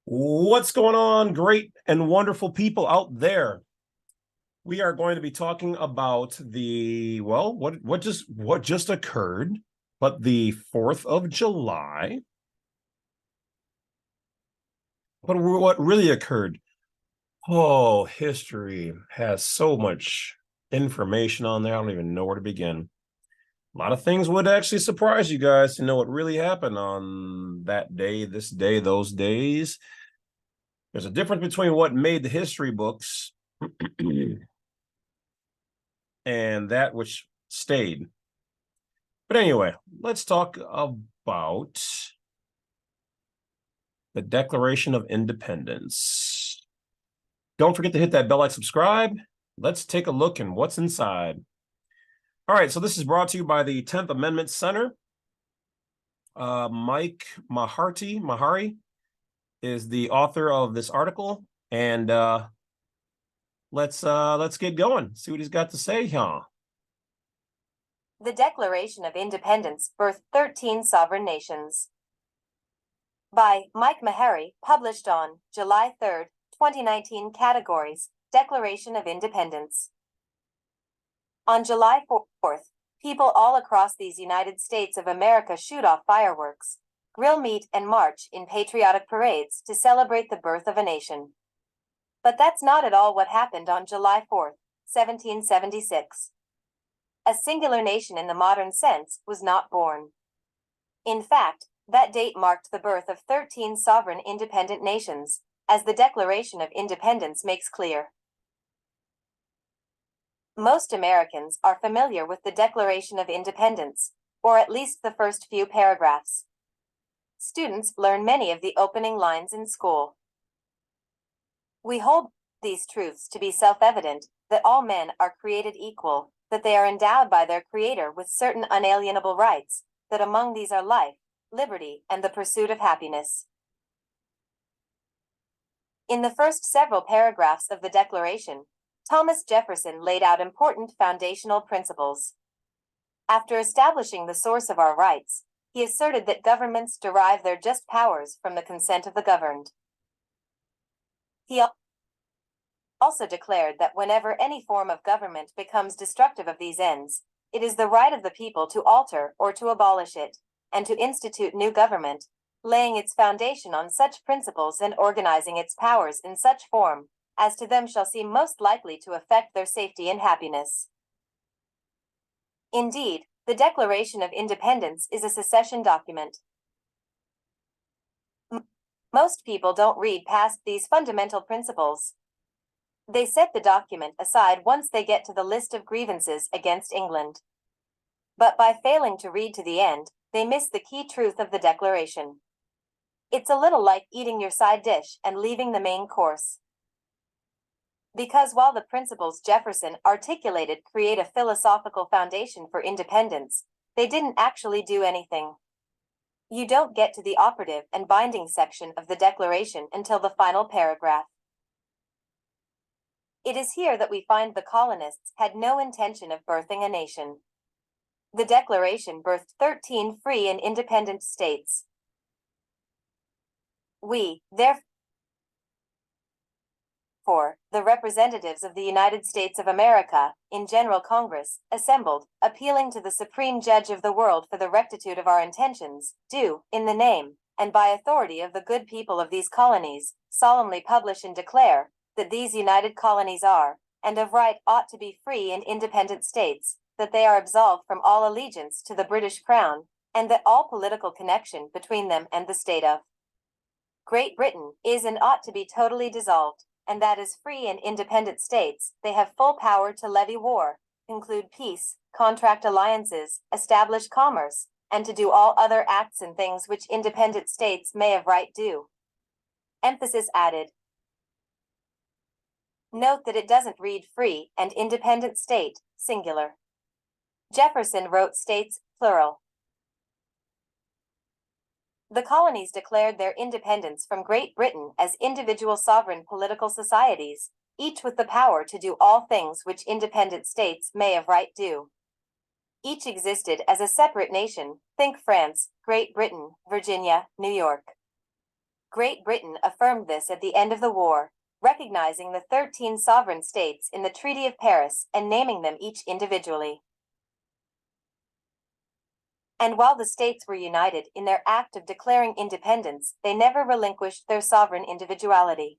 What's going on, great and wonderful people out there? We are going to be talking about what just occurred, but the 4th of July. But what really occurred? Oh, history has so much information on there. I don't even know where to begin. A lot of things would actually surprise you guys to know what really happened on that day, this day, those days. There's a difference between what made the history books and that which stayed. But anyway, let's talk about the Declaration of Independence. Don't forget to hit that bell, like, subscribe. Let's take a look at what's inside. All right, so this is brought to you by the 10th Amendment Center. Mike Mahari is the author of this article, and let's get going. See what he's got to say, huh? The Declaration of Independence birthed 13 sovereign nations. By Mike Mahari, published on July 3, 2019. Categories: Declaration of Independence. On July 4th, people all across these United States of America shoot off fireworks, grill meat, and march in patriotic parades to celebrate the birth of a nation. But that's not at all what happened on July 4, 1776. A singular nation in the modern sense was not born. In fact, that date marked the birth of 13 sovereign independent nations, as the Declaration of Independence makes clear. Most Americans are familiar with the Declaration of Independence, or at least the first few paragraphs. Students learn many of the opening lines in school. We hold these truths to be self-evident, that all men are created equal, that they are endowed by their Creator with certain unalienable rights, that among these are life, liberty, and the pursuit of happiness. In the first several paragraphs of the Declaration, Thomas Jefferson laid out important foundational principles. After establishing the source of our rights, he asserted that governments derive their just powers from the consent of the governed. He also declared that whenever any form of government becomes destructive of these ends, it is the right of the people to alter or to abolish it, and to institute new government, laying its foundation on such principles and organizing its powers in such form as to them shall seem most likely to affect their safety and happiness. Indeed, the Declaration of Independence is a secession document. Most people don't read past these fundamental principles. They set the document aside once they get to the list of grievances against England. But by failing to read to the end, they miss the key truth of the Declaration. It's a little like eating your side dish and leaving the main course. Because while the principles Jefferson articulated create a philosophical foundation for independence, they didn't actually do anything. You don't get to the operative and binding section of the Declaration until the final paragraph. It is here that we find the colonists had no intention of birthing a nation. The Declaration birthed 13 free and independent states. We, therefore, the representatives of the United States of America, in General Congress, assembled, appealing to the Supreme Judge of the world for the rectitude of our intentions, do, in the name, and by authority of the good people of these colonies, solemnly publish and declare, that these united colonies are, and of right ought to be free and independent states, that they are absolved from all allegiance to the British Crown, and that all political connection between them and the state of Great Britain is and ought to be totally dissolved, and that as free and independent states, they have full power to levy war, conclude peace, contract alliances, establish commerce, and to do all other acts and things which independent states may of right do. Emphasis added. Note that it doesn't read free and independent state, singular. Jefferson wrote states, plural. The colonies declared their independence from Great Britain as individual sovereign political societies, each with the power to do all things which independent states may of right do. Each existed as a separate nation, think France, Great Britain, Virginia, New York. Great Britain affirmed this at the end of the war, recognizing the 13 sovereign states in the Treaty of Paris and naming them each individually. And while the states were united in their act of declaring independence, they never relinquished their sovereign individuality.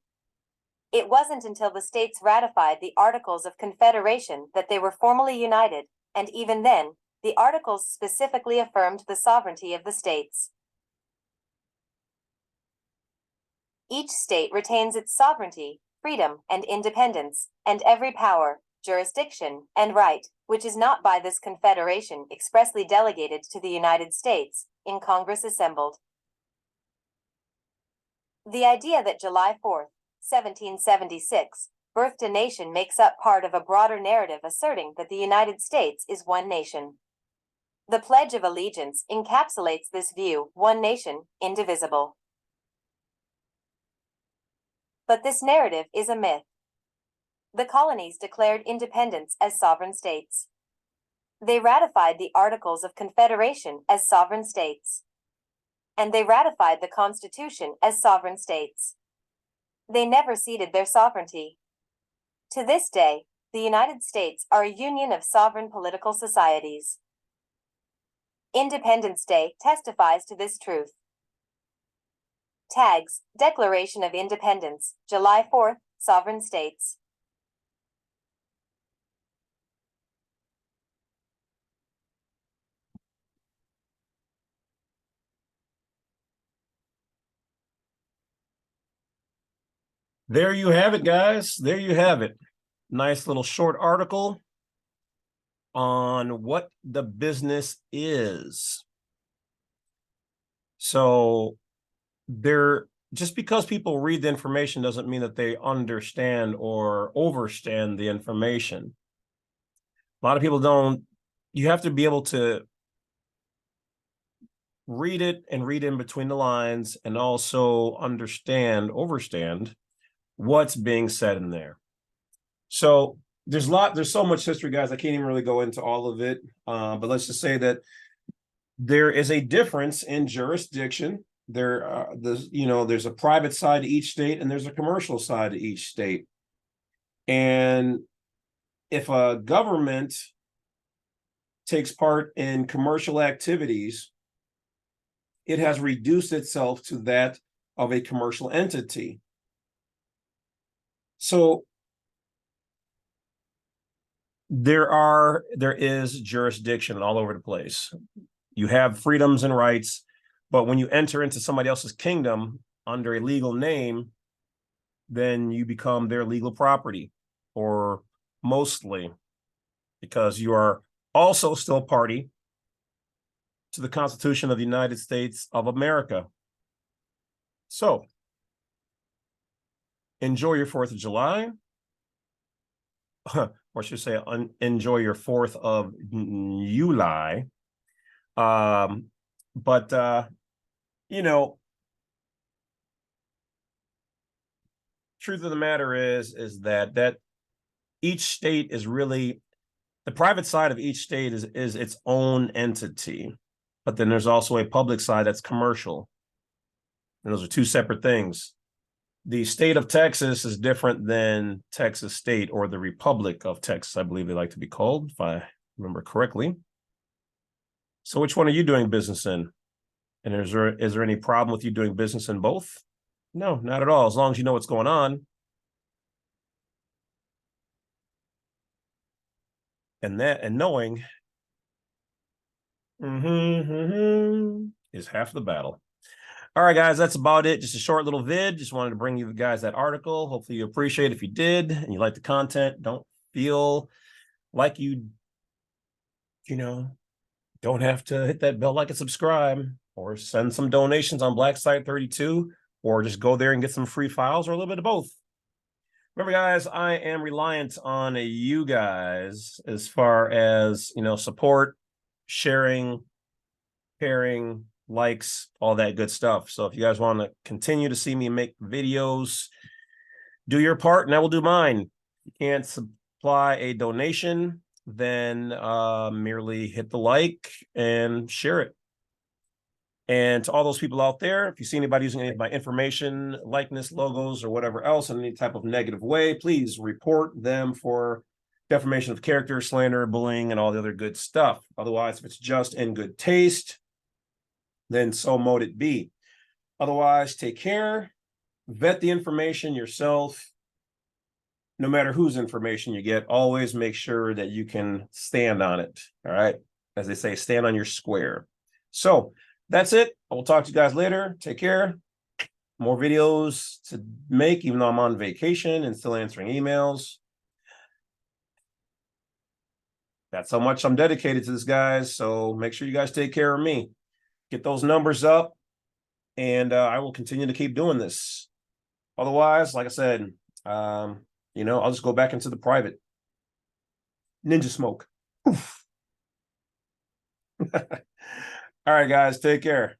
It wasn't until the states ratified the Articles of Confederation that they were formally united, and even then, the Articles specifically affirmed the sovereignty of the states. Each state retains its sovereignty, freedom, and independence, and every power, jurisdiction, and right, which is not by this Confederation expressly delegated to the United States, in Congress assembled. The idea that July 4, 1776, birthed a nation makes up part of a broader narrative asserting that the United States is one nation. The Pledge of Allegiance encapsulates this view: one nation, indivisible. But this narrative is a myth. The colonies declared independence as sovereign states. They ratified the Articles of Confederation as sovereign states. And they ratified the Constitution as sovereign states. They never ceded their sovereignty. To this day, the United States are a union of sovereign political societies. Independence Day testifies to this truth. Tags: Declaration of Independence, July 4th, Sovereign States. There you have it, guys. There you have it. Nice little short article on what the business is. So just because people read the information doesn't mean that they understand or overstand the information. A lot of people don't. You have to be able to read it and read in between the lines and also overstand what's being said in there. So there's so much history, guys. I can't even really go into all of it. But let's just say that there is a difference in jurisdiction. There's a private side to each state and there's a commercial side to each state. And if a government takes part in commercial activities, it has reduced itself to that of a commercial entity. So there is jurisdiction all over the place. You have freedoms and rights, but when you enter into somebody else's kingdom under a legal name, then you become their legal property, or mostly, because you are also still party to the Constitution of the United States of America. So enjoy your 4th of July. Or I should say, enjoy your 4th of July. Truth of the matter is that each state is really, the private side of each state is its own entity, but then there's also a public side that's commercial. And those are two separate things. The state of Texas is different than Texas State, or the Republic of Texas, I believe they like to be called, if I remember correctly. So which one are you doing business in? And is there any problem with you doing business in both? No, not at all, as long as you know what's going on. And knowing is half the battle. All right, guys, that's about it. Just a short little vid. Just wanted to bring you guys that article. Hopefully you appreciate it. If you did and you like the content, don't feel like you don't have to hit that bell, like and subscribe, or send some donations on Black Site 32, or just go there and get some free files, or a little bit of both. Remember, guys, I am reliant on you guys as far as, support, sharing, pairing, likes, all that good stuff. So if you guys want to continue to see me make videos, do your part and I will do mine. If you can't supply a donation, then merely hit the like and share it. And to all those people out there, if you see anybody using any of my information, likeness, logos, or whatever else in any type of negative way, please report them for defamation of character, slander, bullying, and all the other good stuff. Otherwise, if it's just in good taste, then so mote it be. Otherwise, take care, vet the information yourself. No matter whose information you get, always make sure that you can stand on it. All right. As they say, stand on your square. So that's it. I will talk to you guys later. Take care. More videos to make, even though I'm on vacation and still answering emails. That's how much I'm dedicated to this, guys. So make sure you guys take care of me. Get those numbers up, and I will continue to keep doing this. Otherwise, like I said, you know, I'll just go back into the private. Ninja smoke. All right, guys, take care.